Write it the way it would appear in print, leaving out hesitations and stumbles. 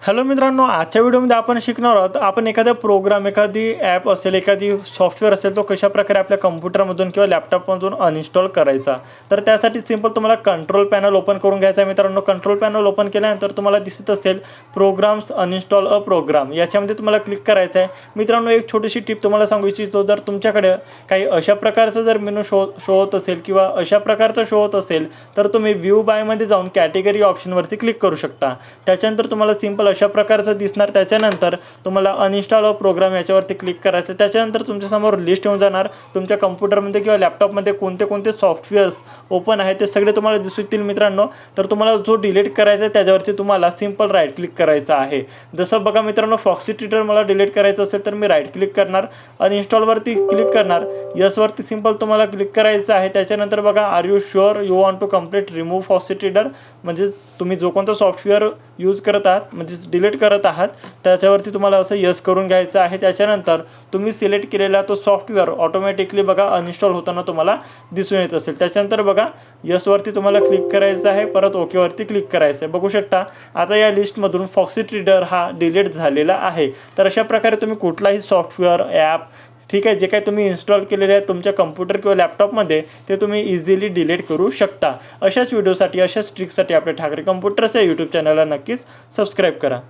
Hello मित्रांनो, आजच्या व्हिडिओमध्ये आपण शिकणार आहोत आपण एखादा प्रोग्राम, एखादी ॲप असेल, एखादी सॉफ्टवेअर असेल, तो कशाप्रकारे आपल्या कम्प्युटरमधून किंवा लॅपटॉपमधून अनइन्स्टॉल करायचा। तर त्यासाठी सिंपल तुम्हाला कंट्रोल पॅनल ओपन करून घ्यायचा आहे। मित्रांनो, कंट्रोल पॅनल ओपन केल्यानंतर तुम्हाला दिसत असेल प्रोग्राम्स अनइन्स्टॉल अ प्रोग्राम, याच्यामध्ये तुम्हाला क्लिक करायचं आहे। मित्रांनो, एक छोटीशी टिप तुम्हाला सांगू इच्छितो, जर तुमच्याकडे काही अशा प्रकारचा जर मेनू शो होत असेल किंवा अशा प्रकारचा शो होत असेल तर तुम्ही व्ह्यू बायमध्ये जाऊन कॅटेगरी ऑप्शनवरती क्लिक करू शकता। त्याच्यानंतर तुम्हाला सिंपल अशा प्रकारचं दिसणार। त्याच्यानंतर तुम्हाला अनइन्स्टॉल अ प्रोग्राम याच्यावरती क्लिक करायचं। त्याच्यानंतर तुमच्यासमोर लिस्ट येऊन जाणार, तुमच्या कम्प्युटरमध्ये किंवा लॅपटॉपमध्ये कोणते कोणते सॉफ्टवेअर्स ओपन आहेत ते सगळे तुम्हाला दिसू येतील मित्रांनो। तर तुम्हाला जो डिलीट करायचा आहे त्याच्यावरती तुम्हाला सिंपल राईट क्लिक करायचं आहे। जसं बघा मित्रांनो, फॉक्सी ट्विटर मला डिलीट करायचं असेल तर मी राईट क्लिक करणार, अनइन्स्टॉलवरती क्लिक करणार, यसवरती सिंपल तुम्हाला क्लिक करायचं आहे। त्याच्यानंतर बघा, are you sure you want to complete remove foxy Twitter, म्हणजे तुम्ही जो कोणता सॉफ्टवेअर यूज करत आहात, म्हणजे डिलीट करत आहात, त्याच्यावरती तुम्हाला असं यस करून घ्यायचं आहे। त्याच्यानंतर तुम्ही सिलेक्ट केलेला तो सॉफ्टवेअर ऑटोमॅटिकली बघा अनइन्स्टॉल होताना तुम्हाला दिसून येत असेल। त्याच्यानंतर बघा, यसवरती तुम्हाला क्लिक करायचं आहे, परत ओकेवरती क्लिक करायचं आहे। बघू शकता आता या लिस्टमधून फॉक्सी ट्विटर हा डिलीट झालेला आहे। तर अशा प्रकारे तुम्ही कुठलाही सॉफ्टवेअर, ॲप, ठीक आहे, जे काही तुम्ही इन्स्टॉल केलेले आहेत तुमच्या कम्प्युटर किंवा लॅपटॉपमध्ये, ते तुम्ही इझिली डिलीट करू शकता। अशाच व्हिडिओसाठी, अशाच ट्रिकसाठी आपल्या ठाकरे कम्प्युटर्स या यूट्यूब चॅनलला नक्कीच सबस्क्राईब करा।